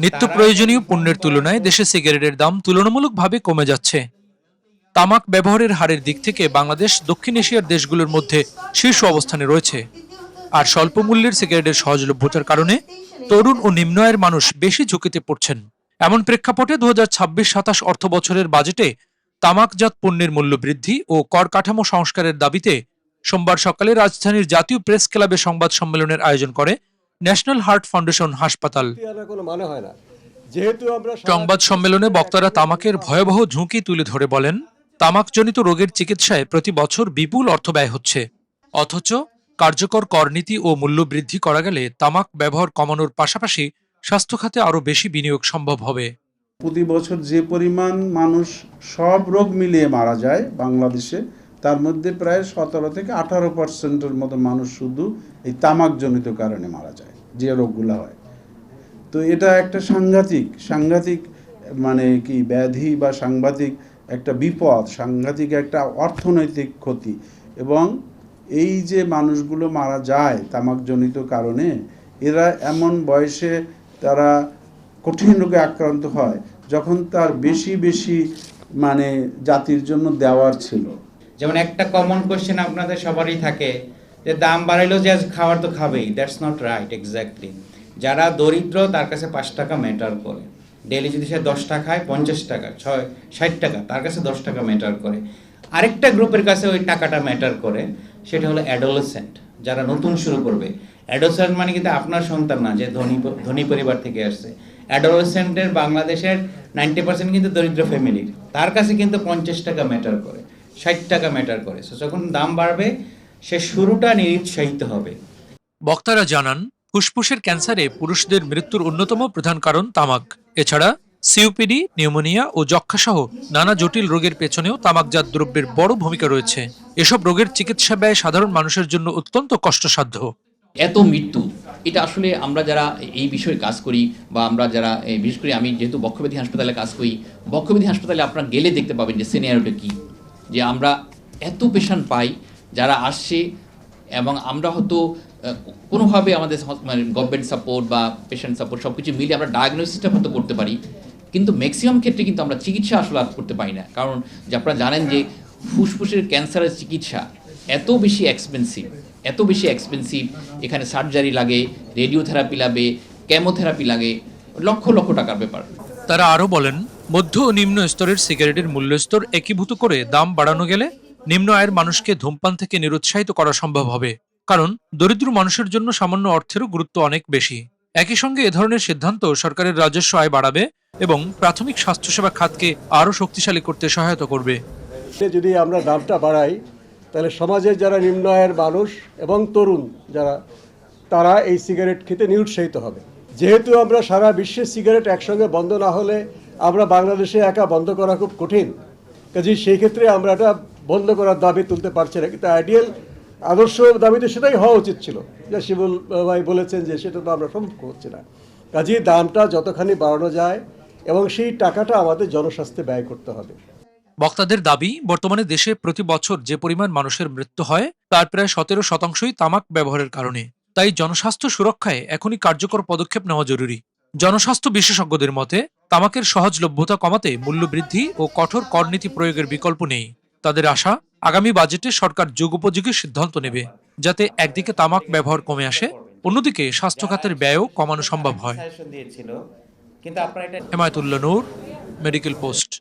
নিত্য প্রয়োজনীয় পণ্যের তুলনায় দেশে সিগারেটের দাম তুলনামূলকভাবে কমে যাচ্ছে। তামাক ব্যবহারের হারের দিক থেকে বাংলাদেশ দক্ষিণ এশিয়ার দেশগুলোর মধ্যে শীর্ষ অবস্থানে রয়েছে। আর স্বল্প মূল্যের সিগারেটের সহজলভ্যতার কারণে তরুণ ও নিম্ন আয়ের মানুষ বেশি ঝুঁকিতে পড়ছেন। এমন প্রেক্ষাপটে 2026-27 অর্থ বছরের বাজেটে তামাকজাত পণ্যের মূল্য বৃদ্ধি ও কর কাঠামো সংস্কারের দাবিতে সোমবার সকালে রাজধানীর জাতীয় প্রেস ক্লাবে সংবাদ সম্মেলনের আয়োজন করে ন্যাশনাল হার্ট ফাউন্ডেশন হাসপাতাল। সংবাদ সম্মেলনে বক্তারা তামাকের ভয়াবহ ঝুঁকি তুলে ধরে বলেন, তামাকজনিত রোগের চিকিৎসায় প্রতি বছর বিপুল অর্থ ব্যয় হচ্ছে, অথচ কার্যকর করনীতি ও মূল্য বৃদ্ধি করা গেলে তামাক ব্যবহার কমানোর পাশাপাশি স্বাস্থ্য খাতে আরও বেশি বিনিয়োগ সম্ভব হবে। প্রতি বছর যে পরিমাণ মানুষ সব রোগ মিলিয়ে মারা যায় বাংলাদেশে, তার মধ্যে প্রায় 17 থেকে 18% মতো মানুষ শুধু এই তামাকজনিত কারণে মারা যায়, যে রোগগুলো হয়। তো এটা একটা সাংঘাতিক মানে কি ব্যাধি বা সাংঘাতিক একটা বিপদ, সাংঘাতিক একটা অর্থনৈতিক ক্ষতি। এবং এই যে মানুষগুলো মারা যায় তামাকজনিত কারণে, এরা এমন বয়সে তারা কঠিন রোগে আক্রান্ত হয় যখন তার বেশি মানে জাতির জন্য দেওয়ার ছিল। যেমন একটা কমন কোশ্চেন আপনাদের সবারই থাকে যে দাম বাড়াইলেও যে খাওয়ার তো খাবেই, দ্যাটস নট রাইট এক্স্যাক্টলি। যারা দরিদ্র তার কাছে 5 টাকা ম্যাটার করে। ডেলি যদি সে 10 টাকা খায় 50 টাকা 60 টাকা, তার কাছে 10 টাকা ম্যাটার করে। আরেকটা গ্রুপের কাছে ওই টাকাটা ম্যাটার করে, সেটা হলো অ্যাডোলেসেন্ট, যারা নতুন শুরু করবে। অ্যাডোলেসেন্ট মানে কিন্তু আপনার সন্তান না, যে ধনী পরিবার থেকে আসছে। অ্যাডোলেসেন্টের বাংলাদেশের 90% কিন্তু দরিদ্র ফ্যামিলির, তার কাছে কিন্তু 50 টাকা ম্যাটার করে, 60 টাকা ম্যাটার করে। সো যখন দাম বাড়বে সে শুরুটা নিরুৎসাহিত হবে। বক্তারা জানান, ফুসফুসের ক্যান্সারে পুরুষদের মৃত্যুর অন্যতম প্রধান কারণ তামাক। এছাড়া সিওপিডি, নিউমোনিয়া ও যক্ষ্মাসহ নানা জটিল রোগের পেছনেও তামাকজাত দ্রব্যের বড় ভূমিকা রয়েছে। এসব রোগের চিকিৎসা ব্যয় সাধারণ মানুষের জন্য অত্যন্ত কষ্টসাধ্য। এত মৃত্যু, এটা আসলে আমরা যারা এই বিষয়ে কাজ করি বা আমরা যারা বিশেষ করে আমি যেহেতু বক্ষব্যাধি হাসপাতালে কাজ করি, বক্ষব্যাধি হাসপাতালে আপনারা গেলে দেখতে পাবেন যে সিনিয়রিটি কী, যে আমরা এত পেশেন্ট পাই যারা আসছে, এবং আমরা হয়তো কোনোভাবে আমাদের মানে গভর্নমেন্ট সাপোর্ট বা পেশেন্ট সাপোর্ট সব কিছু মিলে আমরা ডায়াগনোসিসটা হয়তো করতে পারি, কিন্তু ম্যাক্সিমাম ক্ষেত্রে কিন্তু আমরা চিকিৎসা আসলে আর করতে পারি না। কারণ যে আপনারা জানেন যে ফুসফুসের ক্যান্সারের চিকিৎসা এত বেশি এক্সপেন্সিভ, এখানে সার্জারি লাগে, রেডিওথেরাপি লাগে, কেমোথেরাপি লাগে, লক্ষ লক্ষ টাকার ব্যাপার। তারা আরও বলেন, মধ্য ও নিম্ন স্তরের সিগারেটের মূল্যস্তর একীভূত করে দাম বাড়ানো গেলে নিম্ন আয়ের মানুষকে ধূমপান থেকে নিরুৎসাহিত করা সম্ভব হবে। কারণ দরিদ্র মানুষের জন্য সামান্য অর্থেরও গুরুত্ব অনেক বেশি। একই সঙ্গে এ ধরনের সিদ্ধান্ত সরকারের রাজস্ব আয় বাড়াবে এবং প্রাথমিক স্বাস্থ্যসেবা খাতকে আরও শক্তিশালী করতে সহায়তা করবে। যদি আমরা দামটা বাড়াই, তাহলে সমাজের যারা নিম্ন আয়ের মানুষ এবং তরুণ যারা, তারা এই সিগারেট খেতে নিরুৎসাহিত হবে। যেহেতু আমরা সারা বিশ্বে সিগারেট একসঙ্গে বন্ধ না হলে আমরা বাংলাদেশে একা বন্ধ করা খুব কঠিন, কাজেই সেই ক্ষেত্রে আমরা এটা বন্ধ করার দাবি তুলতে পারছি না। কিন্তু আইডিয়াল আদর্শ দাবিতে সেটাই হওয়া উচিত ছিল, যা শিবুল ভাই বলেছেন যে সেটা তো আমরা সম্ভব হচ্ছে না। কাজেই দামটা যতখানি বাড়ানো যায় এবং সেই টাকাটা আমাদের জনস্বাস্থ্যে ব্যয় করতে হবে। বক্তাদের দাবি, বর্তমানে দেশে প্রতি বছর যে পরিমাণ মানুষের মৃত্যু হয় তার প্রায় 17% তামাক ব্যবহারের কারণে। তাই জনস্বাস্থ্য সুরক্ষায় এখনই কার্যকর পদক্ষেপ নেওয়া জরুরি। জনস্বাস্থ্য বিশেষজ্ঞদের মতে, তামাকের সহজলভ্যতা কমাতে মূল্য বৃদ্ধি ও কঠোর করনীতি প্রয়োগের বিকল্প নেই। তাদের আশা, আগামী বাজেটে সরকার যুগোপযোগী সিদ্ধান্ত নেবে, যাতে একদিকে তামাক ব্যবহার কমে আসে, অন্যদিকে স্বাস্থ্য খাতের ব্যয়ও কমানো সম্ভব হয়। হেমায়েতুল্লাহ নূর, মেডিকেল পোস্ট।